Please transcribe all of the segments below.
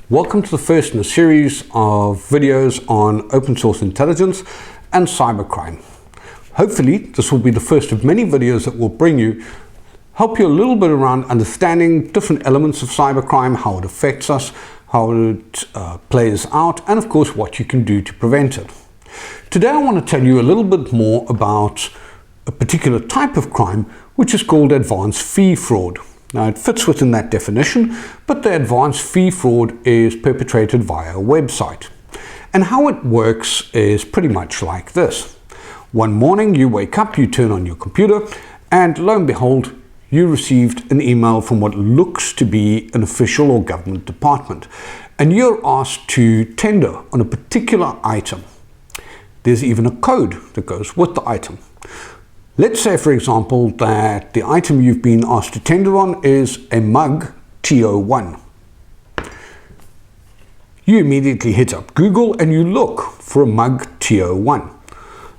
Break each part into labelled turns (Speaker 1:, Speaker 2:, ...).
Speaker 1: Welcome to the first in a series of videos on open source intelligence and cybercrime. Hopefully this will be the first of many videos that will help you a little bit around understanding different elements of cybercrime, how it affects us, how it plays out, and of course what you can do to prevent it. Today I want to tell you a little bit more about a particular type of crime which is called advance fee fraud. Now it fits within that definition, but the advance fee fraud is perpetrated via a website. And how it works is pretty much like this. One morning you wake up, you turn on your computer, and lo and behold, you received an email from what looks to be an official or government department. And you're asked to tender on a particular item. There's even a code that goes with the item. Let's say, for example, that the item you've been asked to tender on is a mug TO1. You immediately hit up Google and you look for a mug TO1.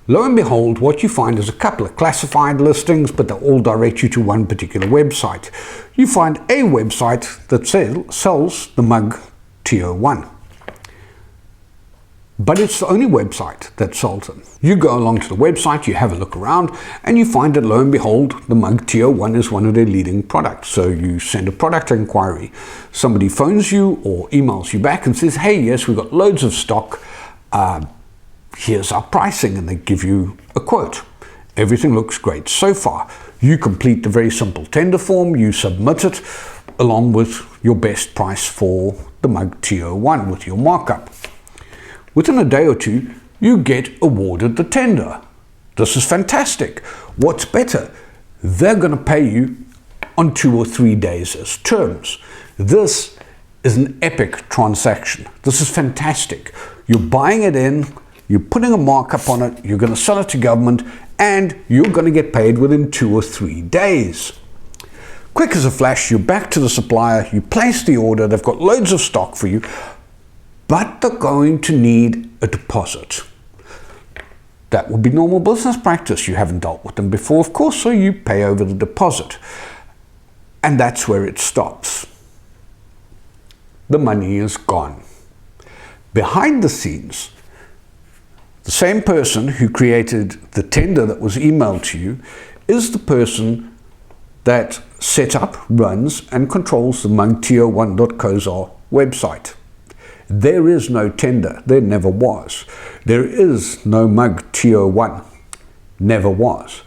Speaker 1: Lo and behold, what you find is a couple of classified listings, but they all direct you to one particular website. You find a website that sells the mug TO1. But it's the only website that sells them. You go along to the website, you have a look around, and you find that lo and behold, the mug TO1 is one of their leading products. So you send a product inquiry. Somebody phones you or emails you back and says, hey, yes, we've got loads of stock. Here's our pricing, and they give you a quote. Everything looks great so far. You complete the very simple tender form, you submit it along with your best price for the mug TO1 with your markup. Within a day or two, you get awarded the tender. This is fantastic. What's better? They're going to pay you on 2 or 3 days as terms. This is an epic transaction. This is fantastic. You're buying it in, you're putting a markup on it, you're going to sell it to government, and you're going to get paid within 2 or 3 days. Quick as a flash, you're back to the supplier, you place the order, they've got loads of stock for you, but they're going to need a deposit. That would be normal business practice. You haven't dealt with them before, of course, so you pay over the deposit. And that's where it stops. The money is gone. Behind the scenes, the same person who created the tender that was emailed to you is the person that set up, runs, and controls the mugto1.co.za website. There is no tender. There never was. There is no mug TO1. Never was.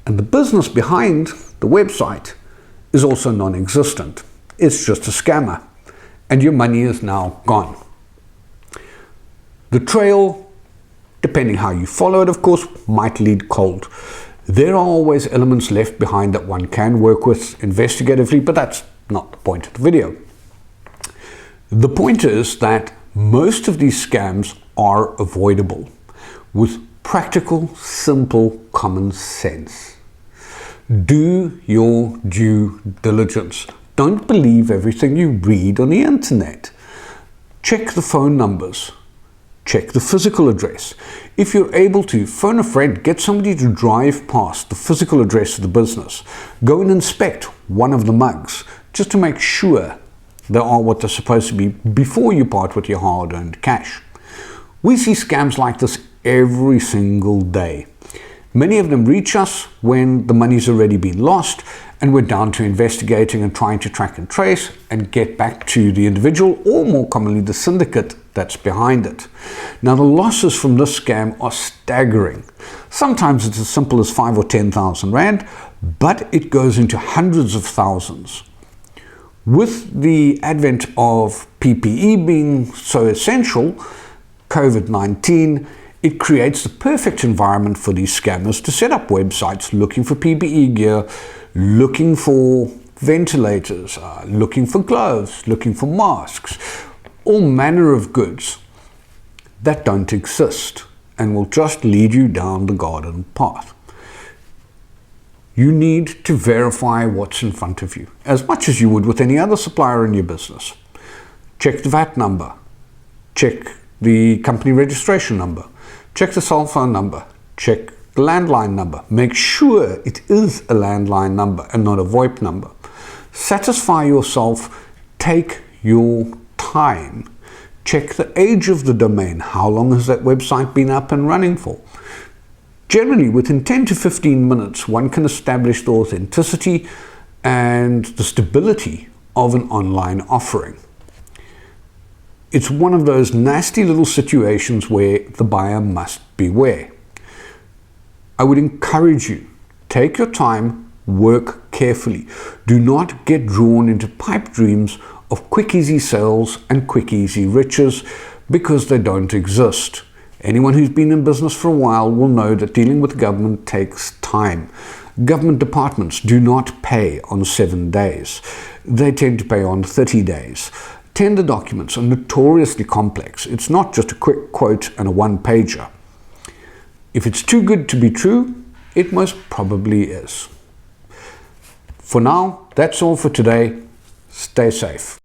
Speaker 1: And the business behind the website is also non-existent. It's just a scammer. And your money is now gone. The trail, depending how you follow it, of course, might lead cold. There are always elements left behind that one can work with investigatively, but that's not the point of the video. The point is that most of these scams are avoidable with practical, simple common sense. Do your due diligence. Don't believe everything you read on the internet. Check the phone numbers. Check the physical address. If you're able to, phone a friend, get somebody to drive past the physical address of the business. Go and inspect one of the mugs just to make sure they are what they're supposed to be before you part with your hard-earned cash. We see scams like this every single day. Many of them reach us when the money's already been lost and we're down to investigating and trying to track and trace and get back to the individual, or more commonly the syndicate that's behind it. Now the losses from this scam are staggering. Sometimes it's as simple as 5 or 10,000 Rand, but it goes into hundreds of thousands. With the advent of PPE being so essential, COVID-19, it creates the perfect environment for these scammers to set up websites looking for PPE gear, looking for ventilators, looking for gloves, looking for masks, all manner of goods that don't exist and will just lead you down the garden path. You need to verify what's in front of you, as much as you would with any other supplier in your business. Check the VAT number. Check the company registration number. Check the cell phone number. Check the landline number. Make sure it is a landline number and not a VoIP number. Satisfy yourself. Take your time, check the age of the domain. How long has that website been up and running for? Generally, within 10 to 15 minutes, one can establish the authenticity and the stability of an online offering. It's one of those nasty little situations where the buyer must beware. I would encourage you, take your time, work carefully. Do not get drawn into pipe dreams of quick easy sales and quick easy riches, because they don't exist. Anyone who's been in business for a while will know that dealing with government takes time. Government departments do not pay on 7 days. They tend to pay on 30 days. Tender documents are notoriously complex. It's not just a quick quote and a one-pager. If it's too good to be true, it most probably is. For now, that's all for today. Stay safe.